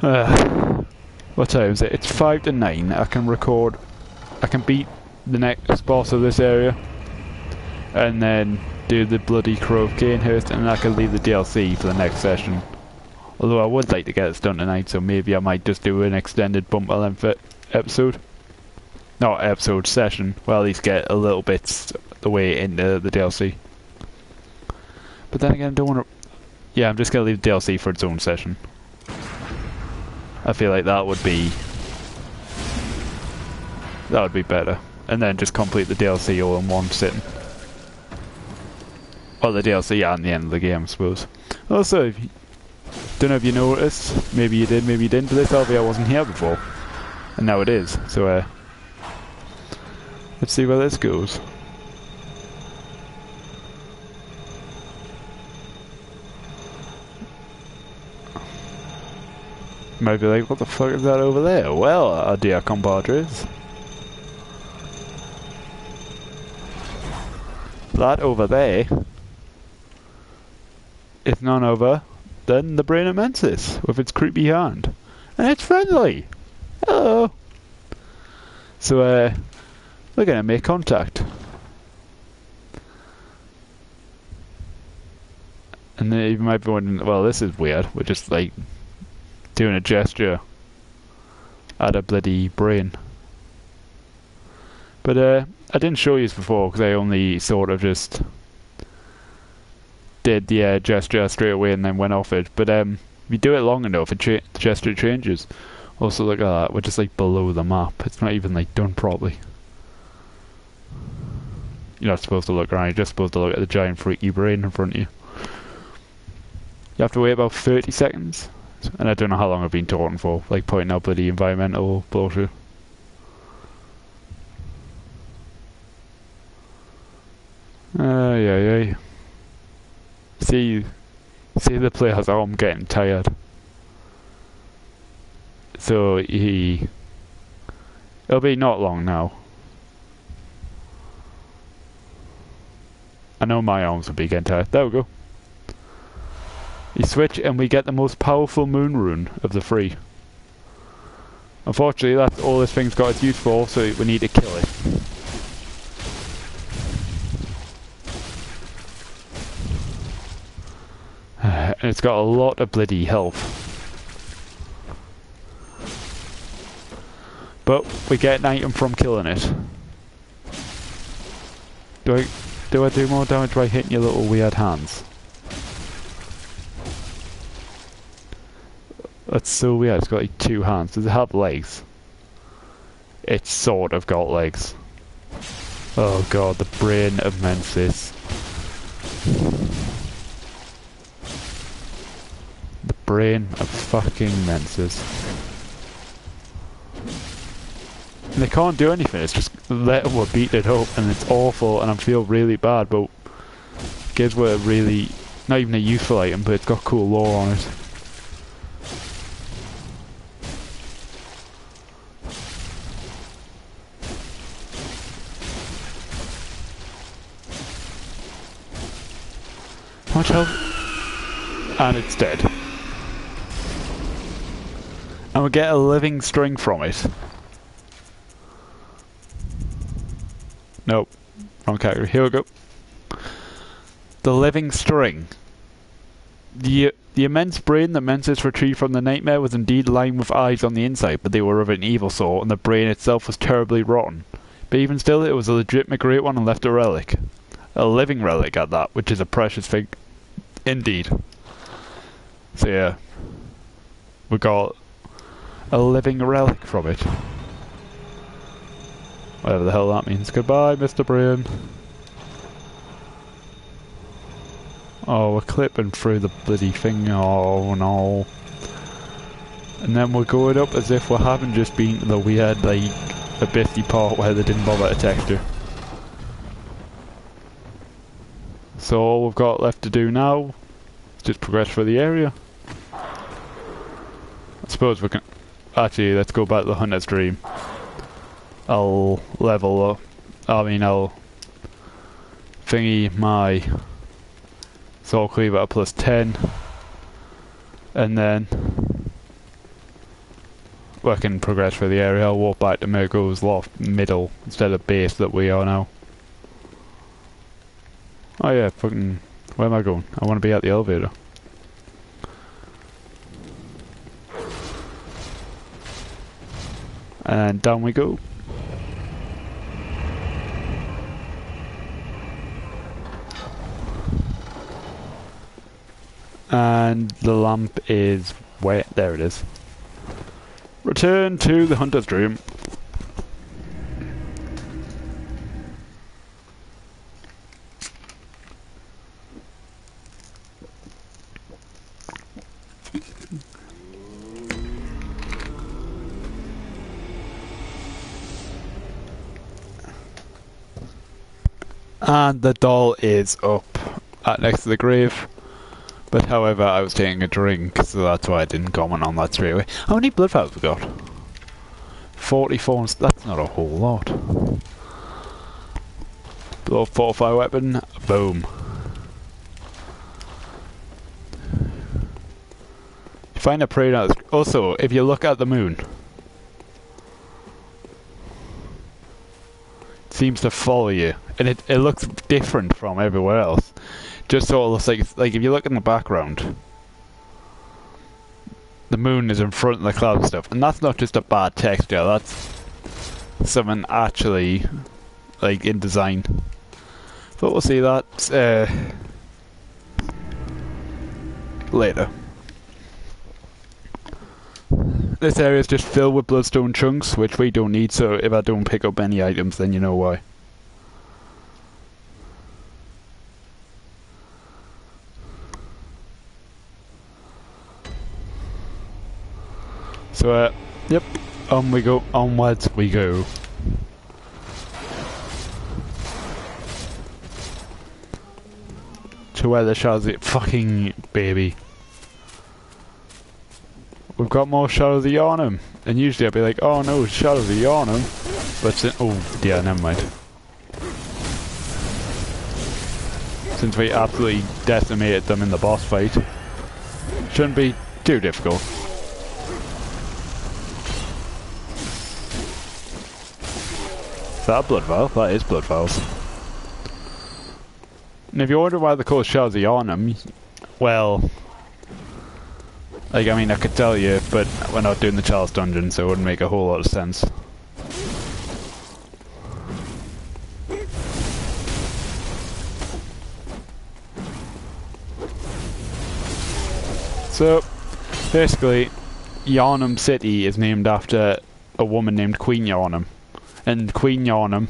What time is it? It's 5 to 9. I can record. I can beat the next boss of this area, and then do the bloody Crow of Cainhurst, and I can leave the DLC for the next session. Although I would like to get this done tonight, so maybe I might just do an extended bumper length episode. Not episode, session. Well, at least get a little bit the way into the DLC. But then again, I don't want to... Yeah, I'm just going to leave the DLC for its own session. I feel like that would be better. And then just complete the DLC all in one sitting. Well, the DLC and the end of the game, I suppose. Also, don't know if you noticed, maybe you did, maybe you didn't, but this LVR wasn't here before. And now it is, so let's see where this goes. Might be like, what the fuck is that over there? Well, our dear compadres. That over there is none other than the Brain of Mensis with its creepy hand. And it's friendly! Hello! So, we're gonna make contact. And then you might be wondering, well, this is weird. We're just like doing a gesture at a bloody brain. But I didn't show you this before because I only sort of just did the gesture straight away and then went off it. But if you do it long enough, the gesture changes. Also, look at that. We're just like below the map. It's not even like done properly. You're not supposed to look around. You're just supposed to look at the giant freaky brain in front of you. You have to wait about 30 seconds. And I don't know how long I've been talking for, like pointing out bloody environmental bullshit. Yeah. See the player's arm getting tired. So it'll be not long now. I know my arms will be getting tired. There we go. You switch and we get the most powerful moon rune of the three. Unfortunately, that's all this thing's got its use for, so we need to kill it. And it's got a lot of bloody health. But we get an item from killing it. Do I do more damage by hitting your little weird hands? That's so weird, it's got like 2 hands. Does it have legs? It's sort of got legs. Oh god, the Brain of Mensis. The Brain of fucking Mensis. And they can't do anything, it's just let them beat it up and it's awful and I feel really bad, but gives what a really, not even a useful item, but it's got cool lore on it. How much health? And it's dead. And we get a living string from it. Nope. Wrong category. Here we go. The living string. The immense brain that Mensis retrieved from the nightmare was indeed lined with eyes on the inside, but they were of an evil sort, and the brain itself was terribly rotten. But even still, it was a legitimate great one and left a relic. A living relic at that, which is a precious thing. Indeed. So yeah, we got a living relic from it. Whatever the hell that means. Goodbye, Mr. Brain. Oh, we're clipping through the bloody thing. Oh no. And then we're going up as if we haven't just been to the weird, like, abyssy part where they didn't bother to texture. So all we've got left to do now is just progress through the area. I suppose we can... Actually, let's go back to the Hunter's Dream. I'll level up... I'll thingy my Soul Cleaver at +10. And then I can progress through the area. I'll walk back to Mirko's loft middle instead of base that we are now. Oh yeah, fucking... Where am I going? I want to be at the elevator. And down we go. And the lamp is where? There it is. Return to the hunter's room. And the doll is up next to the grave. But however, I was taking a drink, so that's why I didn't comment on that straight away. How many blood vials we got? 44, that's not a whole lot. Blow fortify weapon, boom. You find a prey now. Also, if you look at the moon, it seems to follow you. And it looks different from everywhere else. Just so it looks like if you look in the background, the moon is in front of the cloud stuff, and that's not just a bad texture. That's something actually like in design. But we'll see that later. This area is just filled with bloodstone chunks, which we don't need. So if I don't pick up any items, then you know why. So, yep, on we go, onwards we go. To where the shadows are, fucking baby. We've got more shadows of Yarnum. And usually I'd be like, oh no, shadows of Yarnum. But, oh dear, never mind. Since we absolutely decimated them in the boss fight, shouldn't be too difficult. Is that a blood vial? That is blood vials. And if you're wondering why they're called shards of Yarnum, well, like, I mean, I could tell you, but we're not doing the Charles dungeon, so it wouldn't make a whole lot of sense. So, basically, Yarnum City is named after a woman named Queen Yarnum. And Queen Yarnum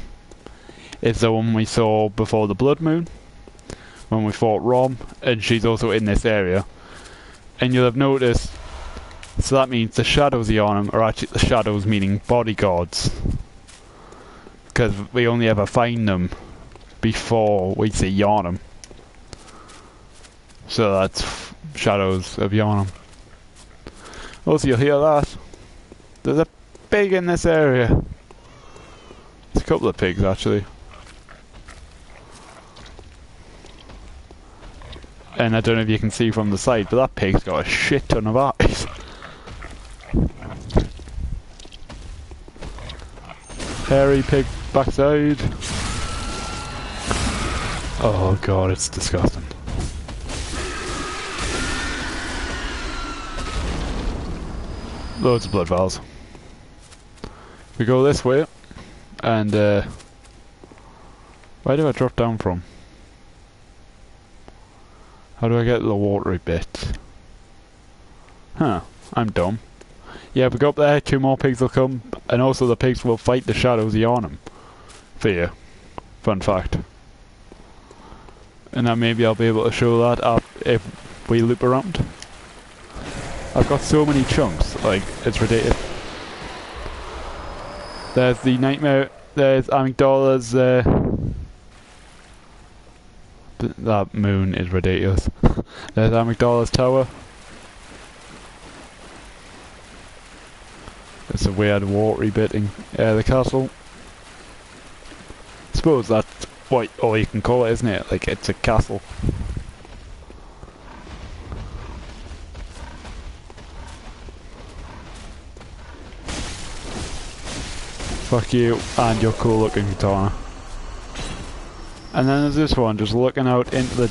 is the one we saw before the Blood Moon, when we fought Rom, and she's also in this area. And you'll have noticed, so that means the shadows of Yarnum are actually the shadows meaning bodyguards. Because we only ever find them before we see Yarnum. So that's shadows of Yarnum. Also, you'll hear that. There's a pig in this area. There's a couple of pigs, actually. And I don't know if you can see from the side, but that pig's got a shit ton of eyes. Hairy pig backside. Oh god, it's disgusting. Loads of blood vials. We go this way, and where do I drop down from? How do I get to the watery bit? Huh, I'm dumb. Yeah, we go up there, 2 more pigs will come, and also the pigs will fight the shadows of Yarnum. For you. Fun fact. And then maybe I'll be able to show that up if we loop around. I've got so many chunks, like, it's ridiculous. There's the nightmare, there's amygdala's, that moon is ridiculous. There's amygdala's tower. There's a weird watery bit in the castle. I suppose that's what all you can call it, isn't it? Like, it's a castle. Fuck you and your cool looking katana. And then there's this one just looking out into the